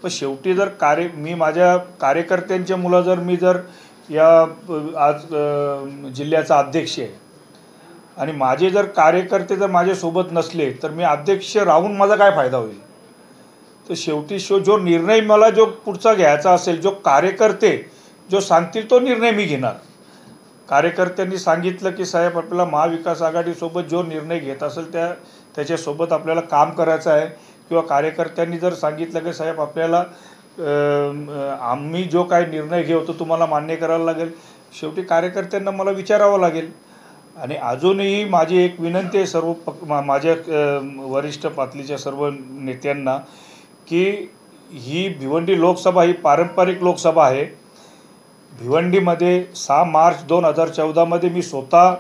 पण शेवटी जर मी माझ्या कार्यकर्त्यांच्या मुलं जर मी जर या आज जिल्ह्याचा अध्यक्ष आहे आणि माझे जर कार्यकर्ते जर माझ्यासोबत नसले तर मी अध्यक्ष राहून माझा काय फायदा होईल। तर शेवटी जो निर्णय मला जो पुढचा घ्यायचा असेल, जो कार्यकर्ते जो सांगतील तो निर्णय मी घेणार। कार्यकर्त्यांनी सांगितलं की साहेब आपल्याला महाविकास आघाडीसोबत जो निर्णय घेत असेल त्याच्यासोबत आपल्याला काम करायचं आहे, किंवा कार्यकर्त्यांनी जर सांगितलं की साहेब आपल्याला आम्ही जो काही निर्णय घेऊ तो तुम्हाला मान्य करायला लागेल, शेवटी कार्यकर्त्यांना मला विचारावं लागेल। आणि अजूनही माझी एक विनंती आहे सर्व माझ्या वरिष्ठ पातळीच्या सर्व नेत्यांना की ही भिवंडी लोकसभा ही पारंपरिक लोकसभा आहे। भिवंडीमध्ये 6 मार्च 2014 मी स्वतः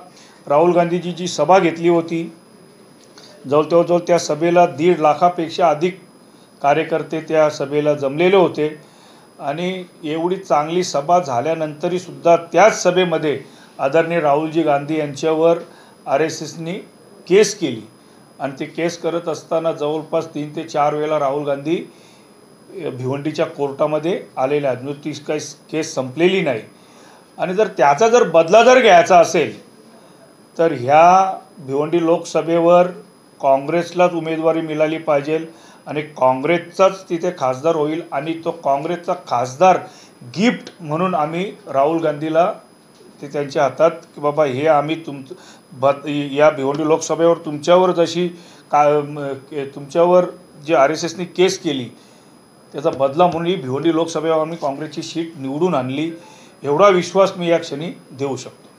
राहुल गांधीजीची सभा घेतली होती। जवळजवळ त्या सभेला 1.5 लाखापेक्षा अधिक कार्यकर्ते त्या सभेला जमलेले होते आणि एवढी चांगली सभा झाल्यानंतरही सुद्धा त्याच सभेमध्ये आदरणीय राहुलजी गांधी यांच्यावर RSSनी केस केली आणि ते केस करत असताना जवळपास 3 ते 4 वेळा राहुल गांधी भिवंडीच्या कोर्टामध्ये आलेले आहेत। ती काही केस संपलेली नाही आणि जर त्याचा जर बदला जर घ्यायचा असेल तर ह्या भिवंडी लोकसभेवर काँग्रेसलाच उमेदवारी मिळाली पाहिजे आणि काँग्रेसचाच तिथे खासदार होईल आणि तो काँग्रेसचा खासदार गिफ्ट म्हणून आम्ही राहुल गांधीला ते त्यांच्या हातात की बाबा हे आम्ही या भिवंडी लोकसभेवर तुमच्यावर जशी तुमच्यावर जे RSSनी केस केली त्याचा बदला म्हणून ही भिवंडी लोकसभेवर आम्ही काँग्रेसची सीट निवडून आणली, एवढा विश्वास मी या क्षणी देऊ शकतो।